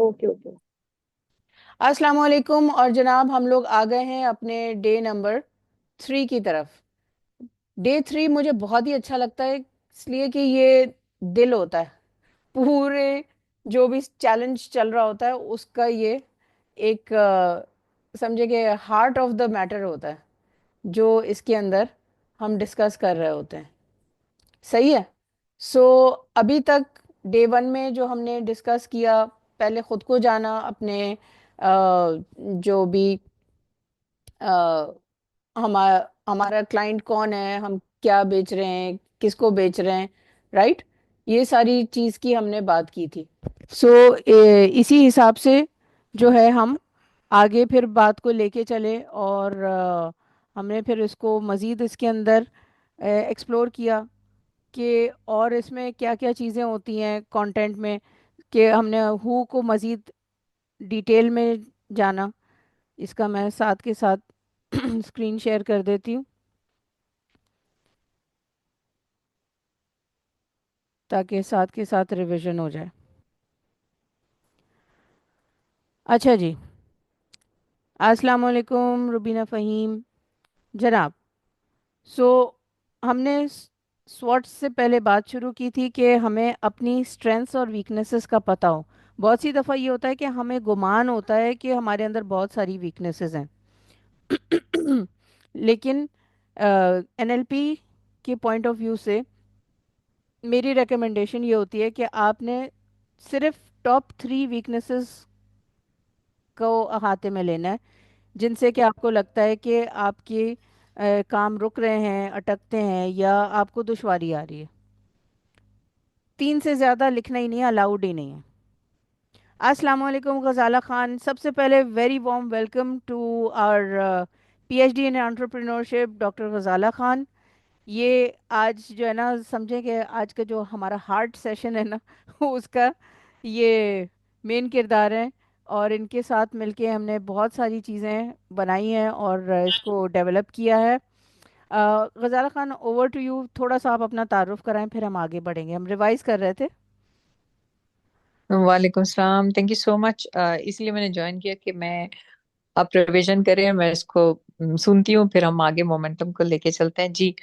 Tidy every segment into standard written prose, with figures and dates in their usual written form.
Okay okay. अस्सलाम वालेकुम। और जनाब, हम लोग आ गए हैं अपने डे नंबर 3 की तरफ। डे 3 मुझे बहुत ही अच्छा लगता है, इसलिए कि ये दिल होता है पूरे जो भी चैलेंज चल रहा होता है उसका। ये एक समझे कि हार्ट ऑफ द मैटर होता है जो इसके अंदर हम डिस्कस कर रहे होते हैं। सही है। सो अभी तक डे 1 में जो हमने डिस्कस किया, पहले खुद को जाना, अपने जो भी हमारा हमारा क्लाइंट कौन है, हम क्या बेच रहे हैं, किसको बेच रहे हैं, राइट। ये सारी चीज़ की हमने बात की थी। सो इसी हिसाब से जो है हम आगे फिर बात को लेके चले, और हमने फिर इसको मज़ीद इसके अंदर एक्सप्लोर किया कि और इसमें क्या क्या चीज़ें होती हैं कंटेंट में, कि हमने हु को मज़ीद डिटेल में जाना। इसका मैं साथ के साथ स्क्रीन शेयर कर देती हूँ ताकि साथ के साथ रिवीजन हो जाए। अच्छा जी। अस्सलाम वालेकुम रुबीना फ़हीम जनाब। सो हमने स्वॉट से पहले बात शुरू की थी कि हमें अपनी स्ट्रेंथ्स और वीकनेसेस का पता हो। बहुत सी दफ़ा ये होता है कि हमें गुमान होता है कि हमारे अंदर बहुत सारी वीकनेसेस हैं। लेकिन एनएलपी के पॉइंट ऑफ व्यू से मेरी रिकमेंडेशन ये होती है कि आपने सिर्फ टॉप 3 वीकनेसेस को अहाते में लेना है, जिनसे कि आपको लगता है कि आपके काम रुक रहे हैं, अटकते हैं, या आपको दुश्वारी आ रही है। 3 से ज़्यादा लिखना ही नहीं है, अलाउड ही नहीं है। अस्सलाम वालेकुम गज़ाला खान। सबसे पहले very warm welcome to our PhD in entrepreneurship doctor Ghazala Khan. ये आज जो है ना, समझे कि आज का जो हमारा हार्ट सेशन है ना उसका ये मेन किरदार है। और इनके साथ मिलके हमने बहुत सारी चीज़ें बनाई हैं और इसको डेवलप किया है। Ghazala Khan, over to you. थोड़ा सा आप अपना तारुफ कराएं, फिर हम आगे बढ़ेंगे। हम रिवाइज कर रहे थे। वालेकुम सलाम, थैंक यू सो मच। इसलिए मैंने ज्वाइन किया कि मैं आप रिवीजन करें, मैं इसको सुनती हूँ, फिर हम आगे मोमेंटम को लेके चलते हैं जी।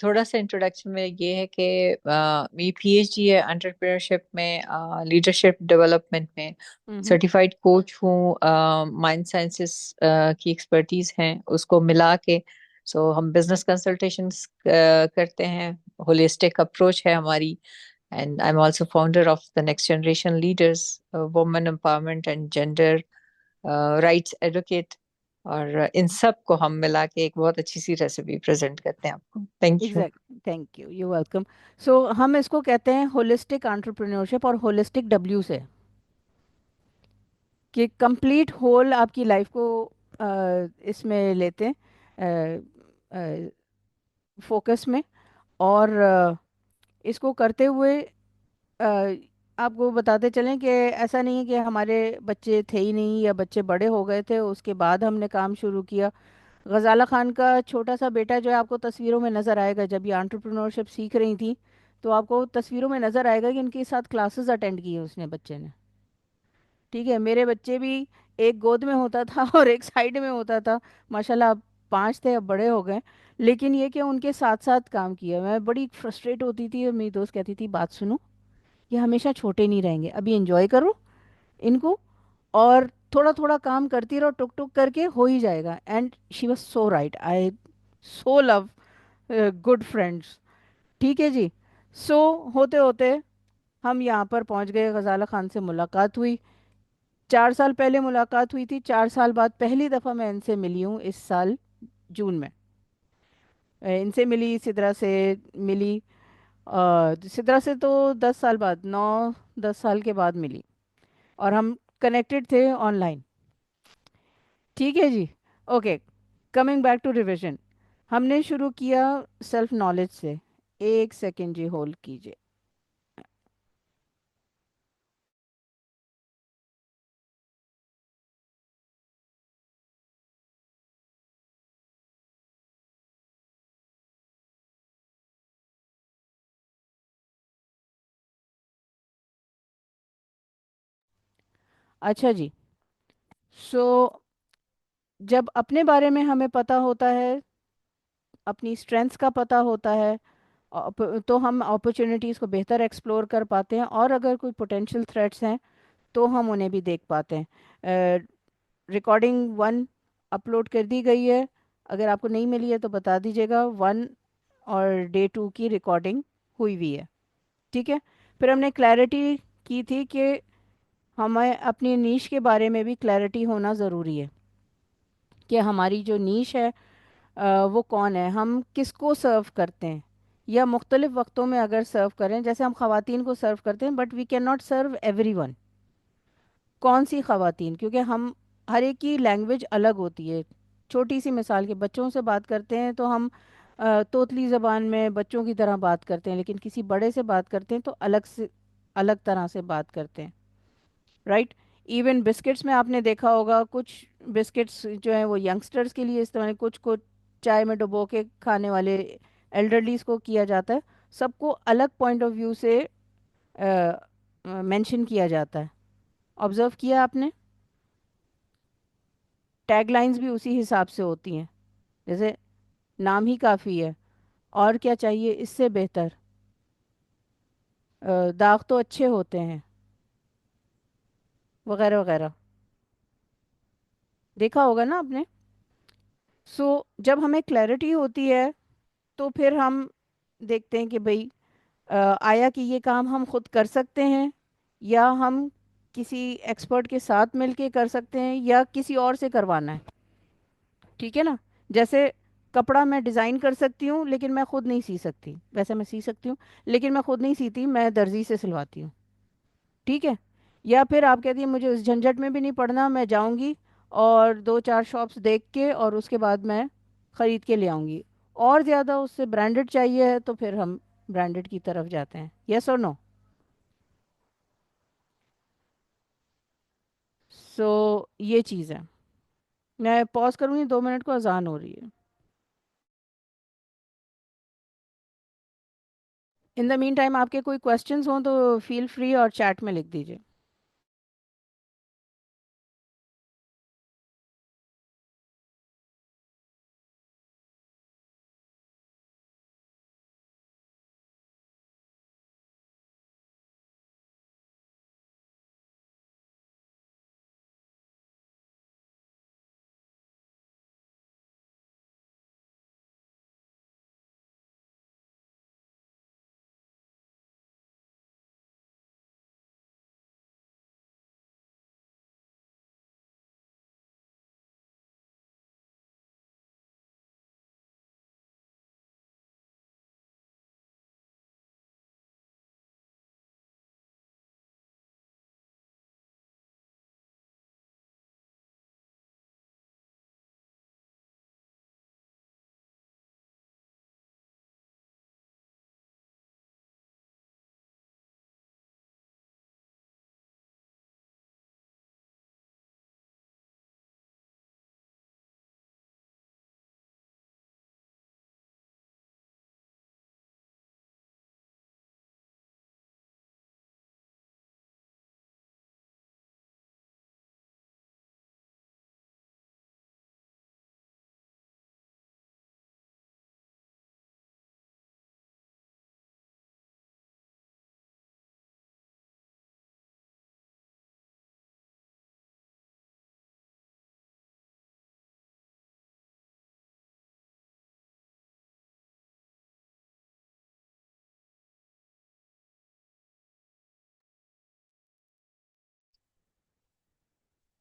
थोड़ा सा इंट्रोडक्शन में ये है कि मेरी पीएचडी है एंटरप्रेन्योरशिप में, लीडरशिप डेवलपमेंट में। हम्म। सर्टिफाइड कोच हूँ, माइंड साइंसेस की एक्सपर्टीज हैं उसको मिला के। सो हम बिजनेस कंसल्टेशंस करते हैं, होलिस्टिक अप्रोच है हमारी। And I'm also founder of the Next Generation Leaders, Women Empowerment and Gender Rights Advocate। और इन सब को हम मिला के एक बहुत अच्छी सी रेसिपी प्रेजेंट करते हैं आपको। Thank you. Exact, thank you, you welcome. So हम इसको कहते हैं होलिस्टिक एंटरप्रेन्योरशिप, और होलिस्टिक डब्ल्यू से कि कंप्लीट होल आपकी लाइफ को इसमें लेते हैं फोकस में। और इसको करते हुए अ, आपको बताते चलें कि ऐसा नहीं है कि हमारे बच्चे थे ही नहीं या बच्चे बड़े हो गए थे उसके बाद हमने काम शुरू किया। गज़ाला खान का छोटा सा बेटा जो है, आपको तस्वीरों में नज़र आएगा, जब ये एंटरप्रेन्योरशिप सीख रही थी तो आपको तस्वीरों में नज़र आएगा कि इनके साथ क्लासेस अटेंड की है उसने, बच्चे ने। ठीक है, मेरे बच्चे भी एक गोद में होता था और एक साइड में होता था। माशाल्लाह, अब 5 थे, अब बड़े हो गए। लेकिन ये कि उनके साथ साथ काम किया। मैं बड़ी फ्रस्ट्रेट होती थी और मेरी दोस्त कहती थी, बात सुनो, ये हमेशा छोटे नहीं रहेंगे, अभी एंजॉय करो इनको, और थोड़ा थोड़ा काम करती रहो, टुक टुक करके हो ही जाएगा। And she was so right. I so love good friends. ठीक है जी। सो होते होते हम यहाँ पर पहुँच गए, गज़ाला खान से मुलाकात हुई। 4 साल पहले मुलाकात हुई थी, 4 साल बाद पहली दफ़ा मैं इनसे मिली हूँ इस साल जून में। इनसे मिली, सिद्रा से मिली। सिद्रा से तो 10 साल बाद, 9-10 साल के बाद मिली, और हम कनेक्टेड थे ऑनलाइन। ठीक है जी। Okay, coming back to revision. हमने शुरू किया सेल्फ नॉलेज से। एक सेकेंड जी, होल्ड कीजिए। अच्छा जी। सो जब अपने बारे में हमें पता होता है, अपनी स्ट्रेंथ्स का पता होता है, तो हम अपॉर्चुनिटीज़ को बेहतर एक्सप्लोर कर पाते हैं, और अगर कोई पोटेंशियल थ्रेट्स हैं तो हम उन्हें भी देख पाते हैं। रिकॉर्डिंग वन अपलोड कर दी गई है, अगर आपको नहीं मिली है तो बता दीजिएगा। वन और डे टू की रिकॉर्डिंग हुई हुई है, ठीक है। फिर हमने क्लैरिटी की थी कि हमें अपनी नीश के बारे में भी क्लैरिटी होना ज़रूरी है, कि हमारी जो नीश है वो कौन है, हम किसको सर्व करते हैं, या मुख्तलिफ वक्तों में अगर सर्व करें, जैसे हम ख़वातीन को सर्व करते हैं, but we can not serve everyone. कौन सी ख़वातीन, क्योंकि हम हर एक की लैंग्वेज अलग होती है। छोटी सी मिसाल के, बच्चों से बात करते हैं तो हम तोतली ज़बान में बच्चों की तरह बात करते हैं, लेकिन किसी बड़े से बात करते हैं तो अलग से, अलग तरह से बात करते हैं, राइट। इवन बिस्किट्स में आपने देखा होगा, कुछ बिस्किट्स जो हैं वो यंगस्टर्स के लिए इस्तेमाल, कुछ को चाय में डुबो के खाने वाले एल्डरलीज को किया जाता है। सबको अलग पॉइंट ऑफ व्यू से मेंशन किया जाता है। ऑब्जर्व किया आपने? टैग लाइंस भी उसी हिसाब से होती हैं, जैसे नाम ही काफ़ी है, और क्या चाहिए इससे बेहतर, दाग तो अच्छे होते हैं, वगैरह वगैरह। देखा होगा ना आपने। सो जब हमें क्लैरिटी होती है तो फिर हम देखते हैं कि भाई आया कि ये काम हम खुद कर सकते हैं, या हम किसी एक्सपर्ट के साथ मिलके कर सकते हैं, या किसी और से करवाना है, ठीक है ना। जैसे कपड़ा मैं डिज़ाइन कर सकती हूँ लेकिन मैं खुद नहीं सी सकती, वैसे मैं सी सकती हूँ लेकिन मैं खुद नहीं सीती, मैं दर्जी से सिलवाती हूँ, ठीक है। या फिर आप कहती हैं मुझे उस झंझट में भी नहीं पड़ना, मैं जाऊँगी और दो चार शॉप्स देख के और उसके बाद मैं ख़रीद के ले आऊँगी, और ज़्यादा उससे ब्रांडेड चाहिए है तो फिर हम ब्रांडेड की तरफ जाते हैं। यस और नो? सो ये चीज़ है। मैं पॉज करूँगी, 2 मिनट को, अजान हो रही है। इन द मीन टाइम आपके कोई क्वेश्चंस हों तो फील फ्री और चैट में लिख दीजिए।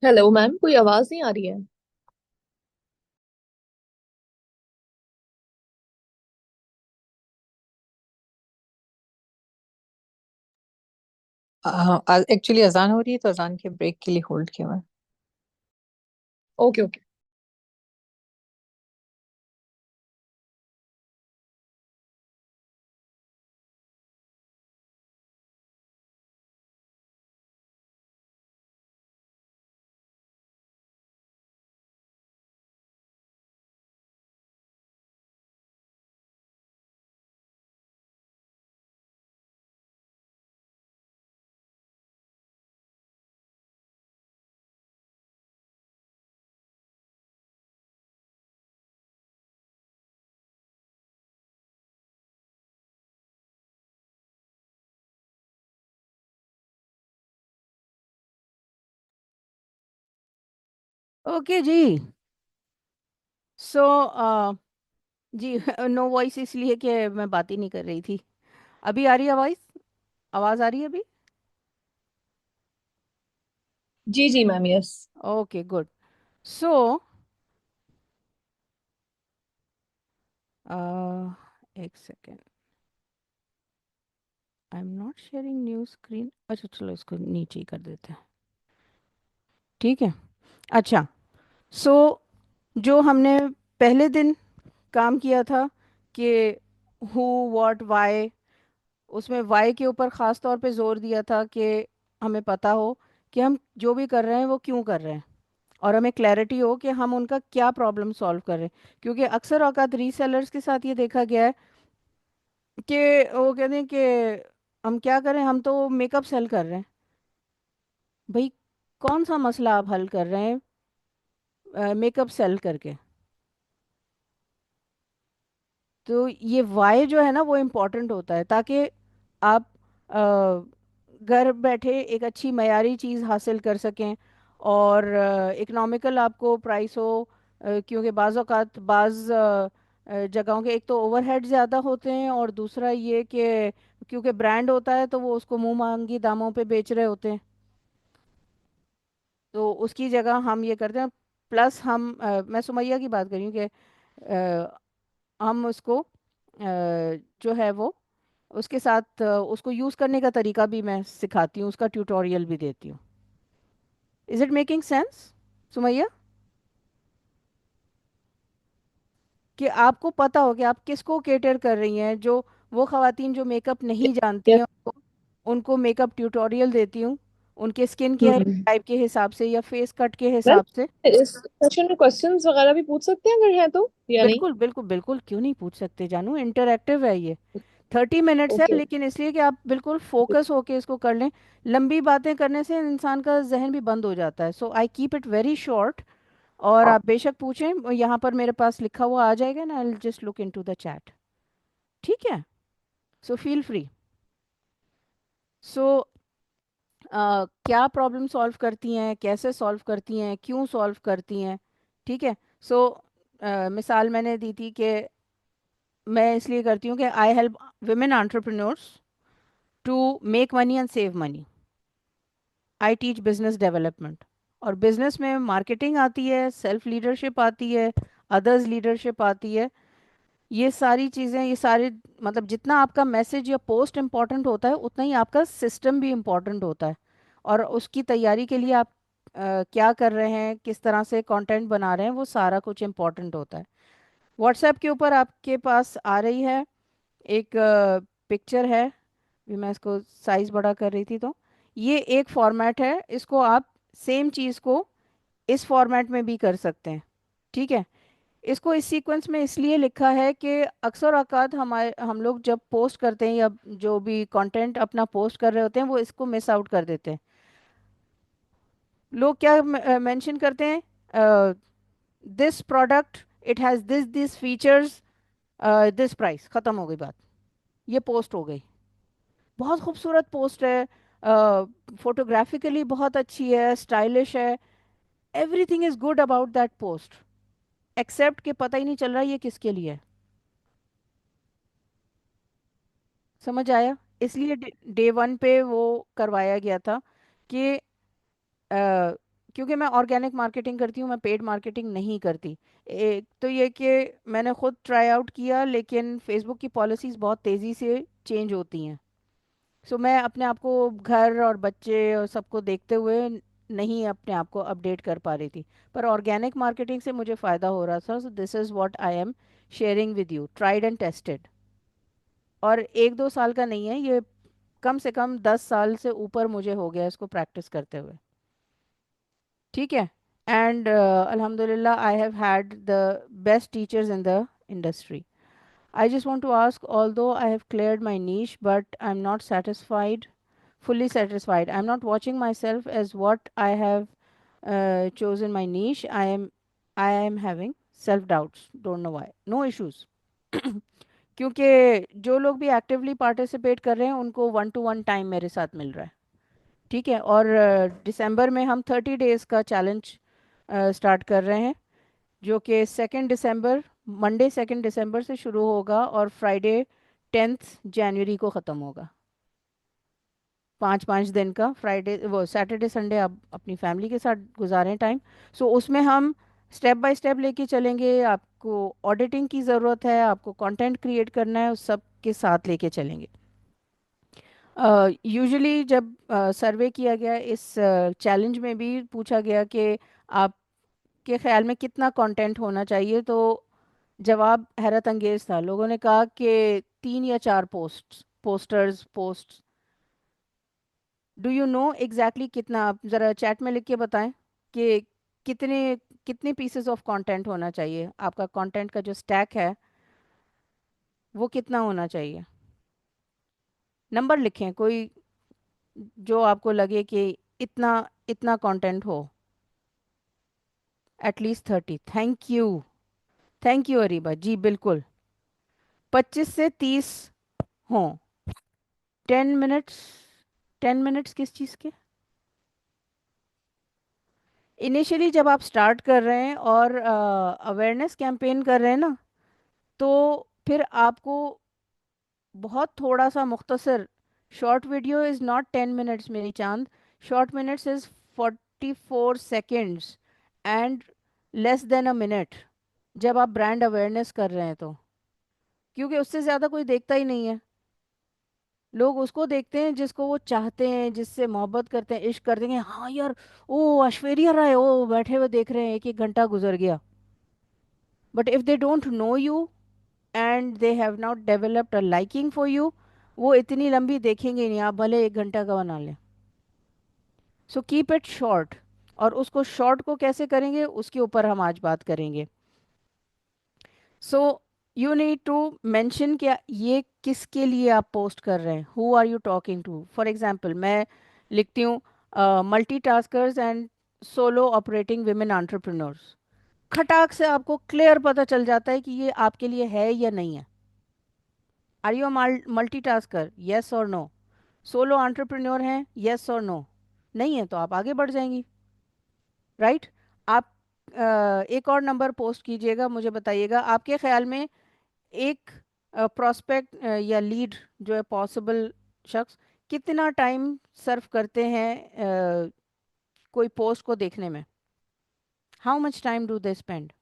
हेलो मैम, कोई आवाज नहीं आ रही है। एक्चुअली अजान हो रही है तो अजान के ब्रेक के लिए होल्ड किया हुआ है। Okay okay. ओके जी। सो जी नो वॉइस इसलिए कि मैं बात ही नहीं कर रही थी। अभी आ रही है आवाज़? आवाज़ आ रही है अभी? जी जी ma'am, yes. Okay good. So एक second, I am not sharing new screen. अच्छा चलो इसको नीचे ही कर देते हैं, ठीक है। अच्छा, सो जो हमने पहले दिन काम किया था कि हु व्हाट वाई, उसमें वाई के ऊपर ख़ास तौर पे जोर दिया था कि हमें पता हो कि हम जो भी कर रहे हैं वो क्यों कर रहे हैं, और हमें क्लैरिटी हो कि हम उनका क्या प्रॉब्लम सॉल्व कर रहे हैं। क्योंकि अक्सर औकात रीसेलर्स के साथ ये देखा गया है कि वो कहते हैं कि हम क्या करें, हम तो मेकअप सेल कर रहे हैं। भाई कौन सा मसला आप हल कर रहे हैं मेकअप सेल करके? तो ये वाई जो है ना वो इम्पोर्टेंट होता है, ताकि आप घर बैठे एक अच्छी मयारी चीज़ हासिल कर सकें और इकोनॉमिकल आपको प्राइस हो। क्योंकि बाज़ औक़ात जगहों के एक तो ओवरहेड ज़्यादा होते हैं, और दूसरा ये कि क्योंकि ब्रांड होता है तो वो उसको मुंह मांगी दामों पे बेच रहे होते हैं। तो उसकी जगह हम ये करते हैं। प्लस हम मैं सुमैया की बात कर रही हूँ कि हम उसको जो है वो उसके साथ उसको यूज़ करने का तरीका भी मैं सिखाती हूँ, उसका ट्यूटोरियल भी देती हूँ। Is it making sense Sumaiya? कि आपको पता हो कि आप किसको केटर कर रही हैं। जो वो ख़वातीन जो मेकअप नहीं जानती यस। हैं उनको मेकअप ट्यूटोरियल देती हूँ, उनके स्किन के हम्म। टाइप के हिसाब से या फेस कट के मैम, हिसाब से। इस सेशन में क्वेश्चंस वगैरह भी पूछ सकते हैं अगर है तो, या नहीं? बिल्कुल बिल्कुल बिल्कुल, क्यों नहीं पूछ सकते जानू, इंटरैक्टिव है ये। 30 मिनट्स है, ओके। लेकिन इसलिए कि आप बिल्कुल फोकस होके इसको कर लें। लंबी बातें करने से इंसान का जहन भी बंद हो जाता है, so I keep it very short. और आप बेशक पूछें, यहाँ पर मेरे पास लिखा हुआ आ जाएगा ना, I just look into the chat, ठीक है? So feel free. सो क्या प्रॉब्लम सॉल्व करती हैं, कैसे सॉल्व करती हैं, क्यों सॉल्व करती हैं, ठीक है। सो मिसाल मैंने दी थी कि मैं इसलिए करती हूँ कि I help women entrepreneurs to make money and save money. I teach business development, और बिजनेस में मार्केटिंग आती है, सेल्फ लीडरशिप आती है, अदर्स लीडरशिप आती है। ये सारी चीज़ें, ये सारे मतलब जितना आपका मैसेज या पोस्ट इम्पॉर्टेंट होता है उतना ही आपका सिस्टम भी इम्पॉर्टेंट होता है। और उसकी तैयारी के लिए आप क्या कर रहे हैं, किस तरह से कंटेंट बना रहे हैं, वो सारा कुछ इम्पॉर्टेंट होता है। व्हाट्सएप के ऊपर आपके पास आ रही है एक पिक्चर है, भी मैं इसको साइज बड़ा कर रही थी, तो ये एक फॉर्मेट है, इसको आप सेम चीज़ को इस फॉर्मेट में भी कर सकते हैं, ठीक है। इसको इस सीक्वेंस में इसलिए लिखा है कि अक्सर औकात हमारे हम लोग जब पोस्ट करते हैं या जो भी कंटेंट अपना पोस्ट कर रहे होते हैं वो इसको मिस आउट कर देते हैं। लोग क्या मेंशन करते हैं, this product it has this features, this price, ख़त्म हो गई बात, ये पोस्ट हो गई। बहुत खूबसूरत पोस्ट है, फोटोग्राफिकली बहुत अच्छी है, स्टाइलिश है, everything is good about that post, except कि पता ही नहीं चल रहा ये किसके लिए है। समझ आया? इसलिए डे वन पे वो करवाया गया था कि क्योंकि मैं ऑर्गेनिक मार्केटिंग करती हूँ, मैं पेड मार्केटिंग नहीं करती। एक तो ये कि मैंने खुद ट्राई आउट किया, लेकिन फेसबुक की पॉलिसीज़ बहुत तेज़ी से चेंज होती हैं। सो मैं अपने आप को घर और बच्चे और सबको देखते हुए नहीं अपने आप को अपडेट कर पा रही थी। पर ऑर्गेनिक मार्केटिंग से मुझे फ़ायदा हो रहा था, so this is what I am sharing with you, tried and tested. और 1-2 साल का नहीं है ये, कम से कम 10 साल से ऊपर मुझे हो गया इसको प्रैक्टिस करते हुए, ठीक है। एंड अल्हम्दुलिल्लाह I have had the best teachers in the industry. I just want to ask, although I have cleared my niche, but I'm not satisfied, fully satisfied. I'm not watching myself as what I have chosen my niche. I am having self doubts. Don't know why. No issues. क्योंकि जो लोग भी actively participate कर रहे हैं उनको 1-to-1 time मेरे साथ मिल रहा है, ठीक है। और दिसंबर में हम 30 डेज का चैलेंज स्टार्ट कर रहे हैं, जो कि 2 दिसंबर, मंडे 2 दिसंबर से शुरू होगा और फ्राइडे 10 जनवरी को ख़त्म होगा। 5 5 दिन का, फ्राइडे वो सैटरडे संडे आप अपनी फैमिली के साथ गुजारें टाइम। सो उसमें हम स्टेप बाय स्टेप लेके चलेंगे। आपको ऑडिटिंग की ज़रूरत है, आपको कंटेंट क्रिएट करना है, उस सब के साथ लेके चलेंगे। यूजुअली जब सर्वे किया गया, इस चैलेंज में भी पूछा गया कि आपके ख्याल में कितना कंटेंट होना चाहिए, तो जवाब हैरत अंगेज था। लोगों ने कहा कि 3 या 4 posters. Do you know exactly कितना? आप ज़रा चैट में लिख के बताएं कि कितने कितने पीसेस ऑफ कंटेंट होना चाहिए। आपका कंटेंट का जो स्टैक है वो कितना होना चाहिए? नंबर लिखें कोई जो आपको लगे कि इतना इतना कंटेंट हो। At least 30। Thank you, thank you Areeba ji, बिल्कुल 25 से 30 हों। 10 मिनट्स, 10 मिनट्स किस चीज़ के? इनिशियली जब आप स्टार्ट कर रहे हैं और अवेयरनेस कैंपेन कर रहे हैं ना, तो फिर आपको बहुत थोड़ा सा मुख्तसर, short video is not 10 minutes मेरी चांद, short minutes is 44 seconds and less than a minute, जब आप ब्रांड अवेयरनेस कर रहे हैं तो, क्योंकि उससे ज़्यादा कोई देखता ही नहीं है। लोग उसको देखते हैं जिसको वो चाहते हैं, जिससे मोहब्बत करते हैं, इश्क कर देंगे, हाँ यार ओ ऐश्वर्या राय ओ बैठे हुए देख रहे हैं, एक एक घंटा गुजर गया। But if they don't know you and they have not developed a liking for you, वो इतनी लंबी देखेंगे ही नहीं, आप भले 1 घंटा का बना लें। So keep it short. और उसको शॉर्ट को कैसे करेंगे उसके ऊपर हम आज बात करेंगे। So you need to mention क्या ये किसके लिए आप पोस्ट कर रहे हैं, who are you talking to. For example मैं लिखती हूँ multi taskers and solo operating women entrepreneurs, खटाक से आपको क्लियर पता चल जाता है कि ये आपके लिए है या नहीं है। Are you multi tasker, yes और नो? सोलो एंटरप्रेन्योर हैं, येस और नो? नहीं है तो आप आगे बढ़ जाएंगी, राइट? आप एक और नंबर पोस्ट कीजिएगा, मुझे बताइएगा आपके ख्याल में एक प्रोस्पेक्ट या लीड जो है पॉसिबल शख्स कितना टाइम सर्व करते हैं कोई पोस्ट को देखने में? How much time do they spend?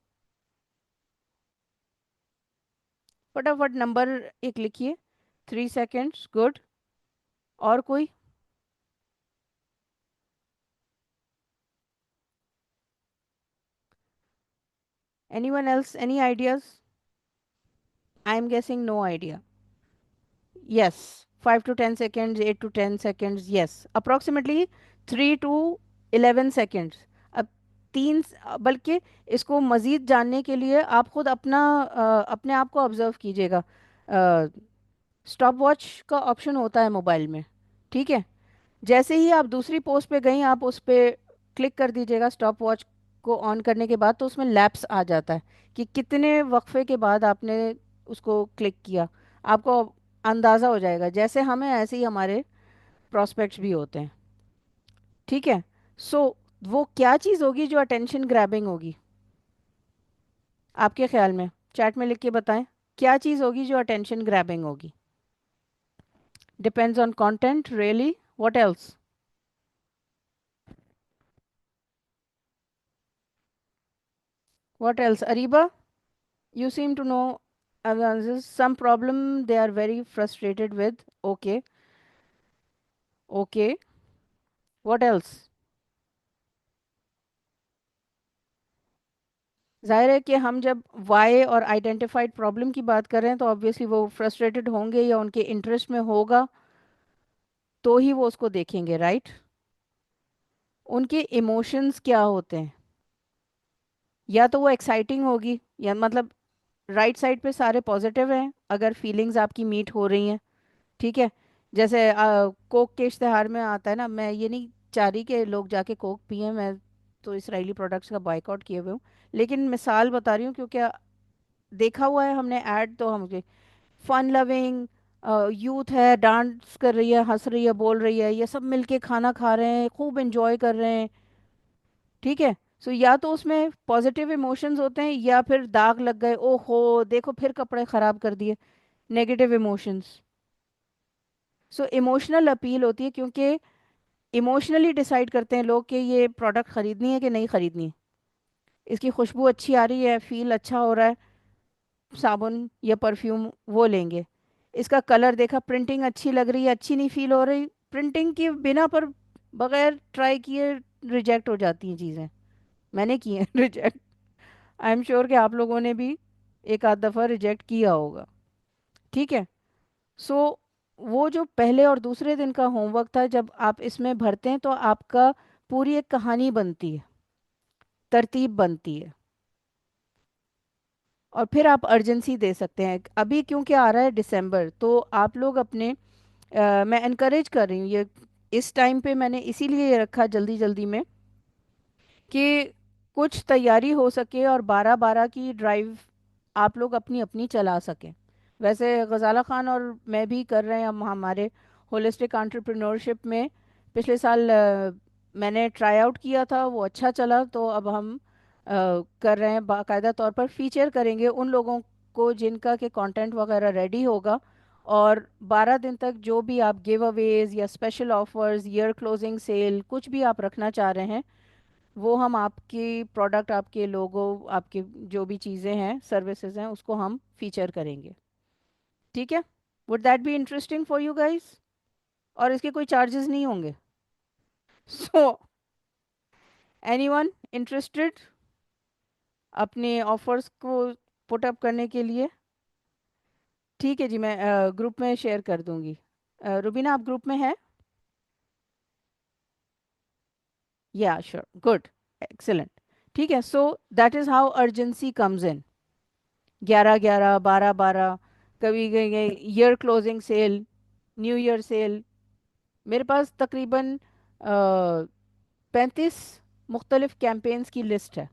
फटाफट नंबर एक लिखिए। 3 सेकेंड्स, गुड। और कोई? Anyone else, any ideas? I am guessing no idea. yes, 5 to 10 seconds, 8 to 10 seconds, yes, approximately 3 to 11 seconds। अब बल्कि इसको मज़ीद जानने के लिए आप खुद अपने आप को ऑब्जर्व कीजिएगा। स्टॉप वॉच का ऑप्शन होता है मोबाइल में, ठीक है? जैसे ही आप दूसरी पोस्ट पे गई, आप उस पर क्लिक कर दीजिएगा स्टॉप वॉच को ऑन करने के बाद, तो उसमें लैप्स आ जाता है कि कितने वक्फे के बाद आपने उसको क्लिक किया। आपको अंदाज़ा हो जाएगा, जैसे हमें ऐसे ही हमारे प्रॉस्पेक्ट्स भी होते हैं, ठीक है? सो वो क्या चीज़ होगी जो अटेंशन ग्रैबिंग होगी आपके ख्याल में? चैट में लिख के बताएं, क्या चीज़ होगी जो अटेंशन ग्रैबिंग होगी? Depends on content, really, what else? What else Areeba? You seem to know answers. Some problem they are very frustrated with. Okay. Okay. What else? जाहिर है कि हम जब वाई और आइडेंटिफाइड प्रॉब्लम की बात कर रहे हैं तो ऑब्वियसली वो फ्रस्ट्रेटेड होंगे या उनके इंटरेस्ट में होगा तो ही वो उसको देखेंगे, राइट? उनके इमोशंस क्या होते हैं? या तो वो एक्साइटिंग होगी, या मतलब राइट साइड पे सारे पॉजिटिव हैं अगर फीलिंग्स आपकी मीट हो रही हैं, ठीक है? जैसे कोक के इश्तेहार में आता है ना, मैं ये नहीं चाह रही कि लोग जाके कोक पिए, मैं तो इसराइली प्रोडक्ट्स का बायकॉट किए हुए हूँ, लेकिन मिसाल बता रही हूँ क्योंकि देखा हुआ है हमने ऐड, तो हम फन लविंग यूथ है, डांस कर रही है, हंस रही है, बोल रही है, ये सब मिलके खाना खा रहे हैं, खूब एंजॉय कर रहे हैं, ठीक है? सो या तो उसमें पॉजिटिव इमोशंस होते हैं या फिर दाग लग गए, ओहो देखो फिर कपड़े ख़राब कर दिए, negative emotions. So emotional appeal होती है, क्योंकि इमोशनली डिसाइड करते हैं लोग कि ये प्रोडक्ट ख़रीदनी है कि नहीं ख़रीदनी है। इसकी खुशबू अच्छी आ रही है, फील अच्छा हो रहा है, साबुन या परफ्यूम वो लेंगे। इसका कलर देखा, प्रिंटिंग अच्छी लग रही है, अच्छी नहीं फील हो रही, प्रिंटिंग के बिना पर बगैर ट्राई किए रिजेक्ट हो जाती हैं चीज़ें। मैंने की हैं रिजेक्ट। आई एम श्योर कि आप लोगों ने भी एक आध दफ़ा रिजेक्ट किया होगा। ठीक है। सो वो जो पहले और दूसरे दिन का होमवर्क था, जब आप इसमें भरते हैं तो आपका पूरी एक कहानी बनती है, तरतीब बनती है, और फिर आप अर्जेंसी दे सकते हैं। अभी क्योंकि आ रहा है दिसंबर, तो आप लोग अपने मैं इनकरेज कर रही हूँ ये, इस टाइम पे मैंने इसीलिए ये रखा जल्दी जल्दी में, कि कुछ तैयारी हो सके और 12-12 की ड्राइव आप लोग अपनी अपनी चला सकें। वैसे गज़ाला खान और मैं भी कर रहे हैं, हम हमारे होलिस्टिक एंटरप्रेन्योरशिप में पिछले साल मैंने ट्राई आउट किया था, वो अच्छा चला, तो अब हम कर रहे हैं, बाकायदा तौर पर फीचर करेंगे उन लोगों को जिनका के कंटेंट वगैरह रेडी होगा। और 12 दिन तक जो भी आप गिव अवेज या special offers, year closing sale, कुछ भी आप रखना चाह रहे हैं, वो हम आपकी प्रोडक्ट, आपके लोगो, आपके जो भी चीज़ें हैं, सर्विसेज हैं, उसको हम फीचर करेंगे। ठीक है। Would that be interesting for you guys? और इसके कोई चार्जेस नहीं होंगे। सो एनीवन इंटरेस्टेड अपने ऑफर्स को पुट अप करने के लिए? ठीक है जी, मैं ग्रुप में शेयर कर दूंगी। रुबीना, आप ग्रुप में हैं? या श्योर, गुड, एक्सेलेंट। ठीक है। So that is how urgency comes in. 11-11, 12-12, कभी गए year closing sale, new year sale. मेरे पास तकरीबन 35 मुख्तलिफ कैंपेन्स की लिस्ट है।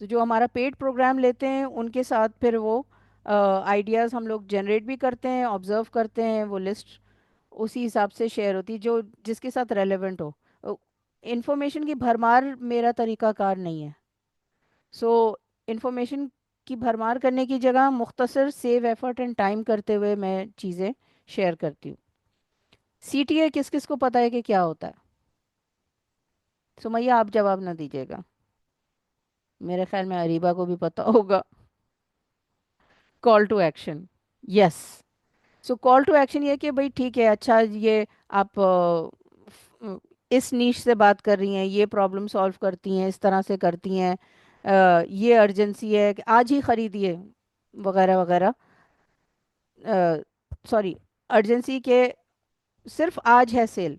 तो जो हमारा पेड प्रोग्राम लेते हैं उनके साथ फिर वो आइडियाज़ हम लोग जनरेट भी करते हैं, ऑब्जर्व करते हैं, वो लिस्ट उसी हिसाब से शेयर होती है जो जिसके साथ रेलेवेंट हो। इंफॉर्मेशन की भरमार मेरा तरीकाकार नहीं है। सो इंफॉर्मेशन की भरमार करने की जगह मुख्तसर सेव एफर्ट एंड टाइम करते हुए मैं चीज़ें शेयर करती हूँ। सीटीए किस किस को पता है कि क्या होता है? सुमैया, आप जवाब ना दीजिएगा, मेरे ख्याल में अरीबा को भी पता होगा। Call to action, yes. So call to action ये कि भाई ठीक है, अच्छा ये आप इस नीश से बात कर रही हैं, ये प्रॉब्लम सॉल्व करती हैं, इस तरह से करती हैं, ये अर्जेंसी है कि आज ही खरीदिए वगैरह वगैरह। सॉरी, अर्जेंसी के सिर्फ आज है सेल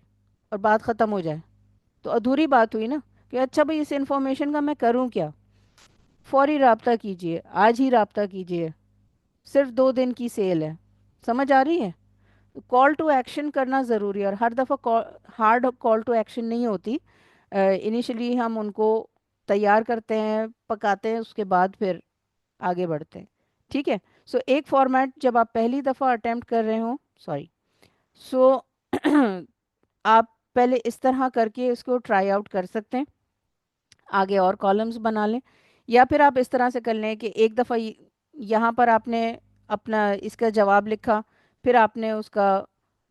और बात ख़त्म हो जाए तो अधूरी बात हुई ना। कि अच्छा भाई, इस इंफॉर्मेशन का मैं करूं क्या? फौरी राब्ता कीजिए, आज ही राब्ता कीजिए, सिर्फ 2 दिन की सेल है। समझ आ रही है? कॉल टू एक्शन करना ज़रूरी है, और हर दफ़ा हार्ड कॉल टू एक्शन नहीं होती। इनिशियली हम उनको तैयार करते हैं, पकाते हैं, उसके बाद फिर आगे बढ़ते हैं। ठीक है। सो एक फॉर्मेट जब आप पहली दफ़ा अटेम्प्ट कर रहे हो, सॉरी, सो आप पहले इस तरह करके इसको ट्राई आउट कर सकते हैं, आगे और कॉलम्स बना लें, या फिर आप इस तरह से कर लें कि एक दफ़ा यहाँ पर आपने अपना इसका जवाब लिखा, फिर आपने उसका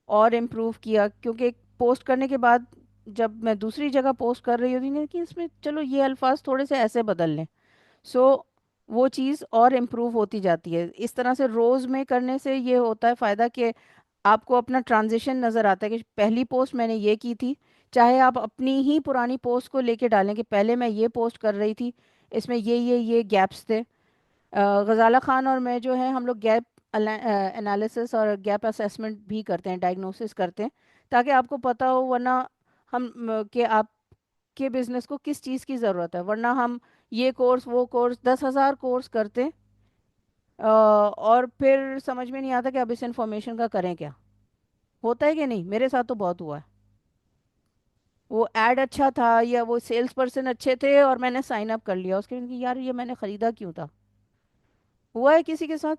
और इम्प्रूव किया, क्योंकि पोस्ट करने के बाद जब मैं दूसरी जगह पोस्ट कर रही होती ना कि इसमें चलो ये अल्फाज थोड़े से ऐसे बदल लें, सो वो चीज़ और इम्प्रूव होती जाती है। इस तरह से रोज़ में करने से ये होता है फ़ायदा कि आपको अपना ट्रांजिशन नज़र आता है कि पहली पोस्ट मैंने ये की थी। चाहे आप अपनी ही पुरानी पोस्ट को लेके डालें कि पहले मैं ये पोस्ट कर रही थी, इसमें ये गैप्स थे। गज़ाला खान और मैं जो है, हम लोग गैप एनालिसिस और गैप असेसमेंट भी करते हैं, डायग्नोसिस करते हैं, ताकि आपको पता हो। वरना हम कि आपके बिज़नेस को किस चीज़ की ज़रूरत है, वरना हम ये कोर्स वो कोर्स 10,000 कोर्स करते, और फिर समझ में नहीं आता कि अब इस इंफॉर्मेशन का करें क्या। होता है कि नहीं? मेरे साथ तो बहुत हुआ है। वो ऐड अच्छा था या वो सेल्स पर्सन अच्छे थे और मैंने साइन अप कर लिया उसके, यार ये मैंने ख़रीदा क्यों था? हुआ है किसी के साथ?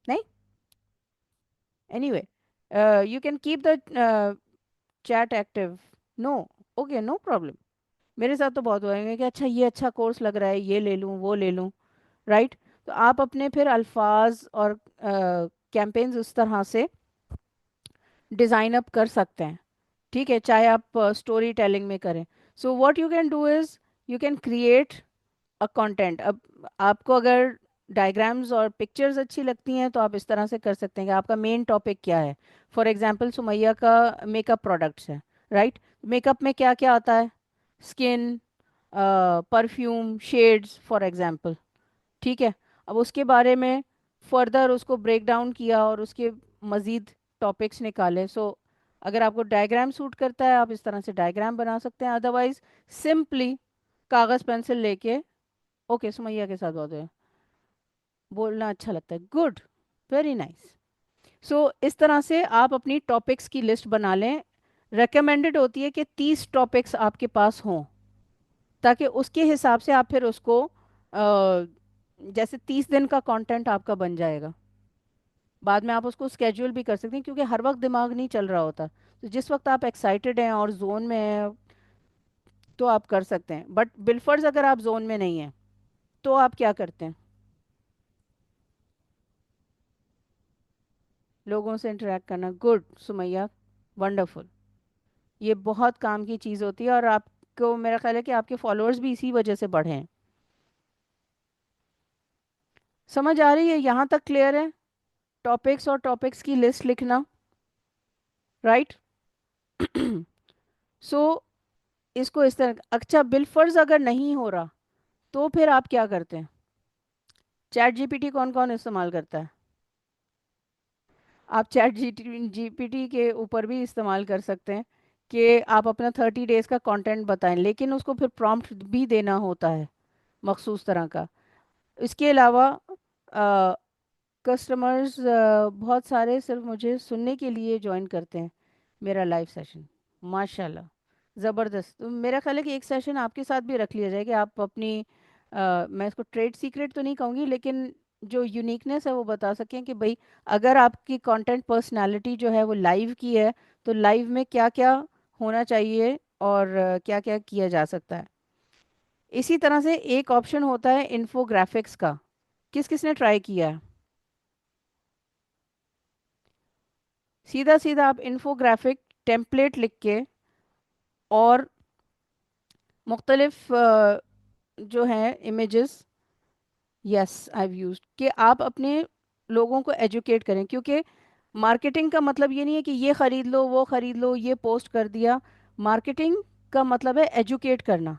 नहीं? Anyway, you can keep the chat active, no, okay, no problem. मेरे साथ तो बहुत हुआ है कि अच्छा ये अच्छा कोर्स लग रहा है, ये ले लूँ वो ले लूँ, राइट। तो आप अपने फिर अल्फाज और कैंपेन्स उस तरह से डिज़ाइन अप कर सकते हैं, ठीक है, चाहे आप स्टोरी टेलिंग में करें। So what you can do is you can create a content. अब आपको अगर डायग्राम्स और पिक्चर्स अच्छी लगती हैं तो आप इस तरह से कर सकते हैं कि आपका मेन टॉपिक क्या है। फॉर एग्जांपल सुमैया का मेकअप प्रोडक्ट्स है, राइट। मेकअप में क्या क्या आता है, skin, perfume, shades for example, ठीक है। अब उसके बारे में फर्दर उसको ब्रेक डाउन किया और उसके मज़ीद टॉपिक्स निकाले। सो अगर आपको डायग्राम सूट करता है आप इस तरह से डायग्राम बना सकते हैं, अदरवाइज सिंपली कागज़ पेंसिल लेके, ओके सुमैया के साथ बहुत है, बोलना अच्छा लगता है, गुड, वेरी नाइस। सो इस तरह से आप अपनी टॉपिक्स की लिस्ट बना लें। रेकमेंडेड होती है कि 30 टॉपिक्स आपके पास हों, ताकि उसके हिसाब से आप फिर उसको जैसे 30 दिन का कंटेंट आपका बन जाएगा। बाद में आप उसको स्केड्यूल भी कर सकते हैं, क्योंकि हर वक्त दिमाग नहीं चल रहा होता। तो जिस वक्त आप एक्साइटेड हैं और जोन में हैं तो आप कर सकते हैं। बट बिलफर्ज अगर आप जोन में नहीं हैं तो आप क्या करते हैं, लोगों से इंटरेक्ट करना, गुड सुमैया, वंडरफुल। ये बहुत काम की चीज़ होती है और आपको मेरा ख्याल है कि आपके फॉलोअर्स भी इसी वजह से बढ़े हैं। समझ आ रही है, यहाँ तक क्लियर है? टॉपिक्स और टॉपिक्स की लिस्ट लिखना, राइट। सो इसको इस तरह, अच्छा बिलफर्ज अगर नहीं हो रहा तो फिर आप क्या करते हैं? चैट जीपीटी कौन कौन इस्तेमाल करता है? आप चैट जीपीटी के ऊपर भी इस्तेमाल कर सकते हैं कि आप अपना 30 डेज का कंटेंट बताएं, लेकिन उसको फिर प्रॉम्प्ट भी देना होता है मखसूस तरह का। इसके अलावा कस्टमर्स बहुत सारे सिर्फ मुझे सुनने के लिए ज्वाइन करते हैं मेरा लाइव सेशन, माशाल्लाह, ज़बरदस्त। तो मेरा ख्याल है कि एक सेशन आपके साथ भी रख लिया जाए कि आप अपनी मैं इसको ट्रेड सीक्रेट तो नहीं कहूँगी, लेकिन जो यूनिकनेस है वो बता सकें कि भाई अगर आपकी कंटेंट पर्सनालिटी जो है वो लाइव की है तो लाइव में क्या क्या होना चाहिए और क्या क्या किया जा सकता है। इसी तरह से एक ऑप्शन होता है इन्फोग्राफिक्स का, किस किस ने ट्राई किया है? सीधा सीधा आप इन्फोग्राफिक टेम्पलेट लिख के और मुख्तलिफ जो हैं images, yes I have used, कि आप अपने लोगों को एजुकेट करें। क्योंकि मार्केटिंग का मतलब ये नहीं है कि ये ख़रीद लो वो ख़रीद लो, ये पोस्ट कर दिया। मार्केटिंग का मतलब है एजुकेट करना,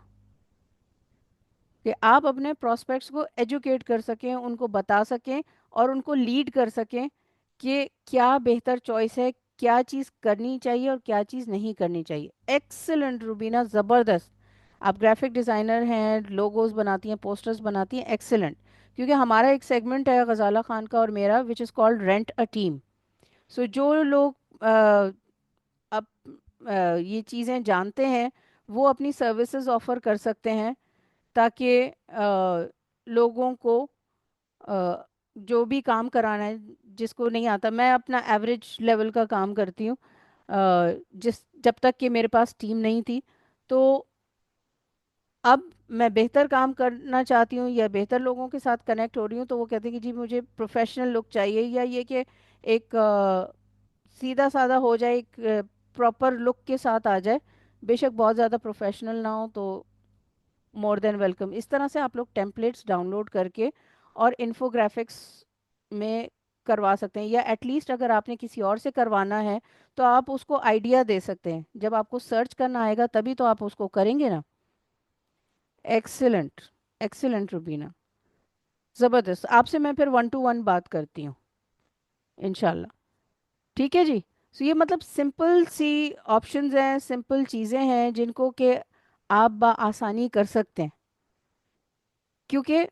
कि आप अपने प्रोस्पेक्ट्स को एजुकेट कर सकें, उनको बता सकें और उनको लीड कर सकें कि क्या बेहतर चॉइस है, क्या चीज़ करनी चाहिए और क्या चीज़ नहीं करनी चाहिए। एक्सीलेंट रूबीना, ज़बरदस्त। आप ग्राफिक डिज़ाइनर हैं, लोगोज बनाती हैं, पोस्टर्स बनाती हैं, एक्सीलेंट। क्योंकि हमारा एक सेगमेंट है गज़ाला खान का और मेरा, which is called rent a team. So जो लोग अब ये चीज़ें जानते हैं वो अपनी सर्विसेज ऑफ़र कर सकते हैं, ताकि लोगों को अ, जो भी काम कराना है, जिसको नहीं आता, मैं अपना एवरेज लेवल का काम करती हूँ। जिस जब तक कि मेरे पास टीम नहीं थी, तो अब मैं बेहतर काम करना चाहती हूँ या बेहतर लोगों के साथ कनेक्ट हो रही हूँ, तो वो कहते हैं कि जी मुझे प्रोफेशनल लुक चाहिए, या ये कि एक सीधा साधा हो जाए, एक प्रॉपर लुक के साथ आ जाए, बेशक बहुत ज़्यादा प्रोफेशनल ना हो तो मोर देन वेलकम। इस तरह से आप लोग टेम्पलेट्स डाउनलोड करके और इन्फोग्राफिक्स में करवा सकते हैं, या एटलीस्ट अगर आपने किसी और से करवाना है तो आप उसको आइडिया दे सकते हैं। जब आपको सर्च करना आएगा तभी तो आप उसको करेंगे ना। एक्सीलेंट, एक्सीलेंट रुबीना, ज़बरदस्त। आपसे मैं फिर 1 to 1 बात करती हूँ इंशाल्लाह, ठीक है जी। सो ये मतलब सिंपल सी ऑप्शंस हैं, सिंपल चीज़ें हैं जिनको कि आप आसानी कर सकते हैं। क्योंकि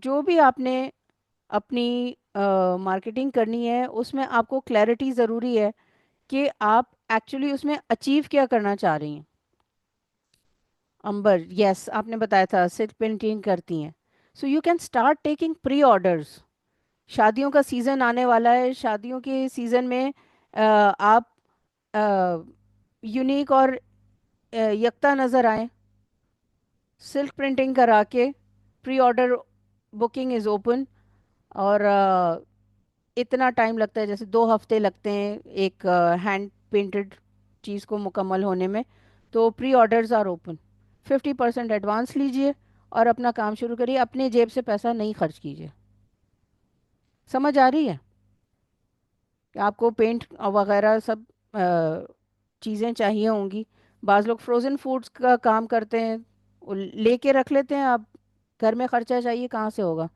जो भी आपने अपनी मार्केटिंग करनी है उसमें आपको क्लैरिटी ज़रूरी है कि आप एक्चुअली उसमें अचीव क्या करना चाह रही हैं। अंबर, यस आपने बताया था सिल्क पेंटिंग करती हैं। So you can start taking pre orders. शादियों का सीज़न आने वाला है, शादियों के सीज़न में आप यूनिक और यकता नज़र आए, सिल्क प्रिंटिंग करा के pre order booking is open. और इतना टाइम लगता है, जैसे 2 हफ्ते लगते हैं एक हैंड पेंटेड चीज़ को मुकम्मल होने में। तो pre orders are open. 50% advance लीजिए और अपना काम शुरू करिए, अपने जेब से पैसा नहीं खर्च कीजिए। समझ आ रही है? कि आपको पेंट वगैरह सब चीज़ें चाहिए होंगी। बाज़ लोग फ्रोज़न फूड्स का काम करते हैं, वो लेके रख लेते हैं। आप घर में खर्चा चाहिए, कहाँ से होगा?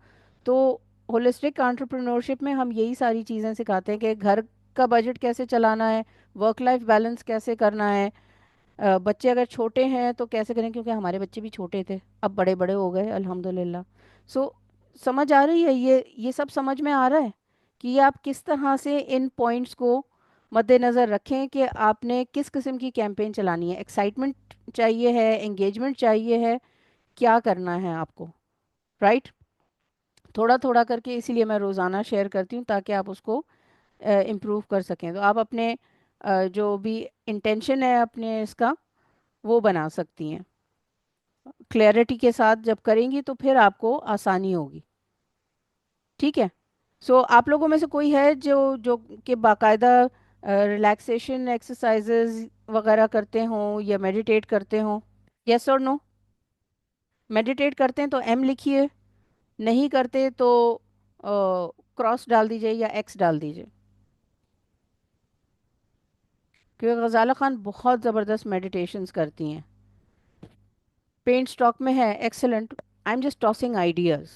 तो होलिस्टिक एंटरप्रेन्योरशिप में हम यही सारी चीज़ें सिखाते हैं कि घर का बजट कैसे चलाना है, वर्क लाइफ बैलेंस कैसे करना है। बच्चे अगर छोटे हैं तो कैसे करें, क्योंकि हमारे बच्चे भी छोटे थे, अब बड़े बड़े हो गए अल्हम्दुलिल्लाह। सो समझ आ रही है? ये सब समझ में आ रहा है कि आप किस तरह से इन पॉइंट्स को मद्देनज़र रखें कि आपने किस किस्म की कैंपेन चलानी है। एक्साइटमेंट चाहिए है, एंगेजमेंट चाहिए है, क्या करना है आपको, राइट? थोड़ा थोड़ा करके इसीलिए मैं रोज़ाना शेयर करती हूँ, ताकि आप उसको इम्प्रूव कर सकें। तो आप अपने जो भी इंटेंशन है अपने इसका, वो बना सकती हैं। क्लैरिटी के साथ जब करेंगी तो फिर आपको आसानी होगी। ठीक है? सो आप लोगों में से कोई है जो जो कि बाकायदा रिलैक्सेशन एक्सरसाइजेज वगैरह करते हों या मेडिटेट करते हों? यस और नो? मेडिटेट करते हैं तो एम लिखिए, नहीं करते तो क्रॉस डाल दीजिए या एक्स डाल दीजिए। क्योंकि गज़ाला खान बहुत ज़बरदस्त मेडिटेशंस करती हैं। पेंट स्टॉक में है, excellent. I am just tossing ideas.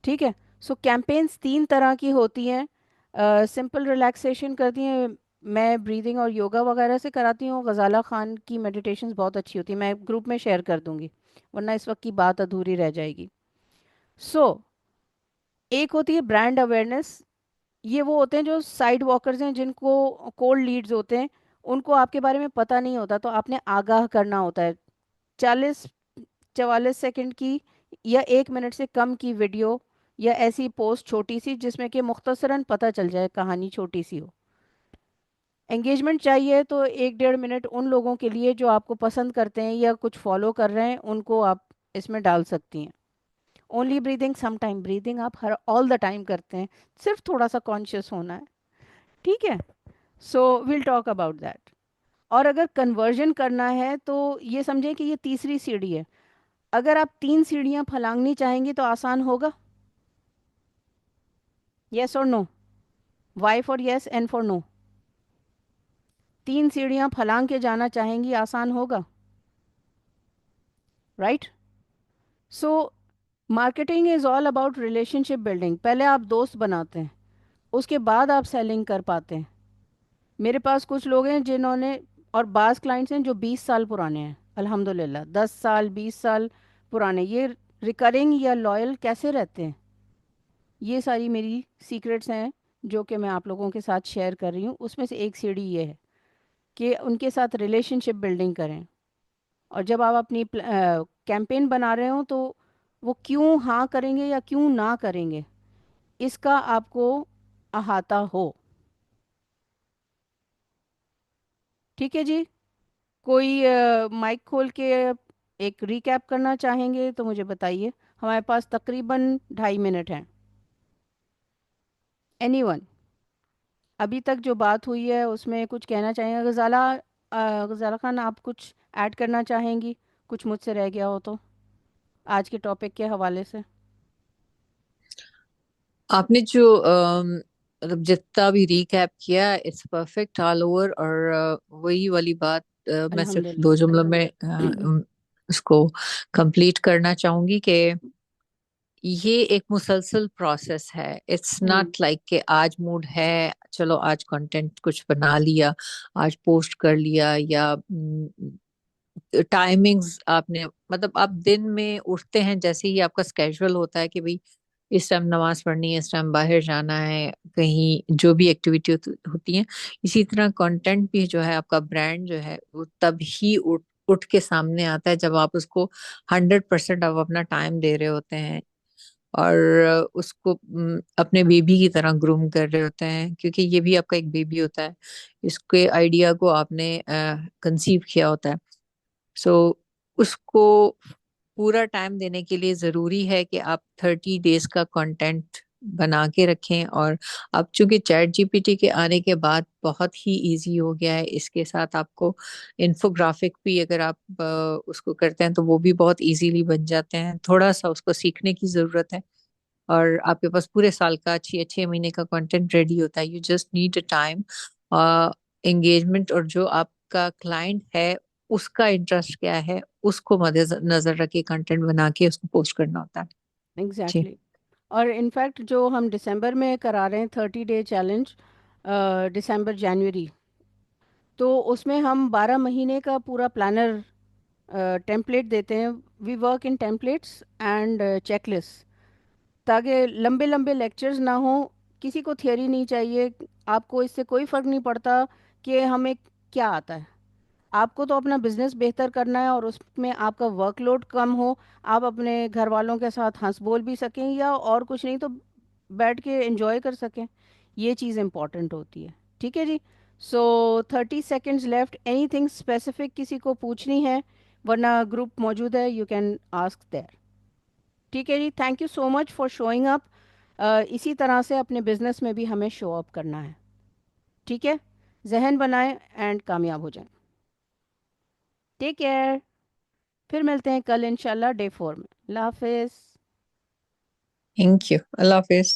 ठीक है? सो कैंपेन्स 3 तरह की होती हैं। सिंपल रिलैक्सेशन करती हैं, मैं ब्रीदिंग और योगा वगैरह से कराती हूँ। गज़ाला खान की मेडिटेशंस बहुत अच्छी होती हैं, मैं ग्रुप में शेयर कर दूंगी, वरना इस वक्त की बात अधूरी रह जाएगी। सो एक होती है ब्रांड अवेयरनेस। ये वो होते हैं जो साइड वॉकर्स हैं, जिनको कोल्ड लीड्स होते हैं, उनको आपके बारे में पता नहीं होता, तो आपने आगाह करना होता है। 40-44 सेकंड की या 1 मिनट से कम की वीडियो या ऐसी पोस्ट छोटी सी, जिसमें कि मुख्तसरन पता चल जाए, कहानी छोटी सी हो। एंगेजमेंट चाहिए तो 1-1.5 मिनट उन लोगों के लिए जो आपको पसंद करते हैं या कुछ फॉलो कर रहे हैं, उनको आप इसमें डाल सकती हैं। Only breathing, some time breathing आप हर ऑल द टाइम करते हैं, सिर्फ थोड़ा सा कॉन्शियस होना है। ठीक है? So will talk about that. और अगर कन्वर्जन करना है तो ये समझें कि ये तीसरी सीढ़ी है। अगर आप 3 सीढ़ियाँ फलांगनी चाहेंगी तो आसान होगा? यस और no? Y for yes, N for no. 3 सीढ़ियाँ फलांग के जाना चाहेंगी, आसान होगा? Right? So marketing is all about relationship building. पहले आप दोस्त बनाते हैं, उसके बाद आप सेलिंग कर पाते हैं। मेरे पास कुछ लोग हैं जिन्होंने, और बास क्लाइंट्स हैं जो 20 साल पुराने हैं, अल्हम्दुलिल्लाह, 10 साल 20 साल पुराने। ये रिकरिंग या लॉयल कैसे रहते हैं? ये सारी मेरी सीक्रेट्स हैं जो कि मैं आप लोगों के साथ शेयर कर रही हूँ। उसमें से एक सीढ़ी ये है कि उनके साथ रिलेशनशिप बिल्डिंग करें। और जब आप अपनी कैंपेन बना रहे हो तो वो क्यों हाँ करेंगे या क्यों ना करेंगे, इसका आपको अहाता हो। ठीक है जी? कोई माइक खोल के एक रिकैप करना चाहेंगे तो मुझे बताइए। हमारे पास तकरीबन 2.5 मिनट हैं। एनीवन? अभी तक जो बात हुई है उसमें कुछ कहना चाहेंगे? गज़ाला खान, आप कुछ ऐड करना चाहेंगी? कुछ मुझसे रह गया हो तो आज के टॉपिक के हवाले से। आपने जो मतलब जितना भी रिकैप किया, इट्स परफेक्ट ऑल ओवर। और वही वाली बात मैं सिर्फ अल्हम्दुलिल्लाह। 2 जुमलों में उसको कंप्लीट करना चाहूंगी कि ये एक मुसलसल प्रोसेस है। It's hmm. नॉट लाइक कि आज मूड है, चलो आज कंटेंट कुछ बना लिया, आज पोस्ट कर लिया, या टाइमिंग्स आपने, मतलब आप दिन में उठते हैं, जैसे ही आपका स्केड्यूल होता है कि भाई इस टाइम नमाज पढ़नी है, इस टाइम बाहर जाना है, कहीं जो भी एक्टिविटी होती है, इसी तरह कंटेंट भी जो है, आपका ब्रांड जो है, वो तब ही उठ उठ के सामने आता है जब आप उसको 100% आप अपना टाइम दे रहे होते हैं। اور اس کو اپنے بیبی کی طرح گروم کر رہے ہوتے ہیں، کیونکہ یہ بھی آپ کا ایک بیبی ہوتا ہے، اس کے آئیڈیا کو آپ نے کنسیو کیا ہوتا ہے. سو اس کو پورا ٹائم دینے کے لیے ضروری ہے کہ آپ 30 days کا کنٹینٹ بنا کے رکھیں. اور اب چونکہ چیٹ جی پی ٹی کے آنے کے بعد بہت ہی ایزی ہو گیا ہے، اس کے ساتھ آپ کو انفوگرافک بھی اگر آپ اس کو کرتے ہیں تو وہ بھی بہت ایزیلی بن جاتے ہیں. تھوڑا سا اس کو سیکھنے کی ضرورت ہے، اور آپ کے پاس پورے سال کا 6 مہینے کا کنٹینٹ ریڈی ہوتا ہے. You just need a time, engagement, اور جو آپ کا کلائنٹ ہے اس کا انٹرسٹ کیا ہے اس کو مد نظر رکھ کے کنٹینٹ بنا کے اس کو پوسٹ کرنا ہوتا ہے. جی. ایگزیکٹلی. اور انفیکٹ جو ہم دسمبر میں کرا رہے ہیں 30 ڈے چیلنج، دسمبر جنوری، تو اس میں ہم 12 مہینے کا پورا پلانر ٹیمپلیٹ دیتے ہیں. We work in templates and checklist, تاکہ لمبے لمبے لیکچرز نہ ہوں. کسی کو تھیوری نہیں چاہیے. آپ کو اس سے کوئی فرق نہیں پڑتا کہ ہمیں کیا آتا ہے. آپ کو تو اپنا بزنس بہتر کرنا ہے، اور اس میں آپ کا ورک لوڈ کم ہو، آپ اپنے گھر والوں کے ساتھ ہنس بول بھی سکیں، یا اور کچھ نہیں تو بیٹھ کے انجوائے کر سکیں. یہ چیز امپورٹنٹ ہوتی ہے. ٹھیک ہے جی. سو 30 seconds left. Any thing specific کسی کو پوچھنی ہے؟ ورنہ گروپ موجود ہے، یو کین آسک دیر. ٹھیک ہے جی. Thank you so much for showing up. اسی طرح سے اپنے بزنس میں بھی ہمیں شو اپ کرنا ہے. ٹھیک ہے. ذہن بنائیں اینڈ کامیاب ہو جائیں. Take care. پھر ملتے ہیں کل انشاءاللہ ڈے 4 میں. اللہ حافظ. Thank you. اللہ حافظ.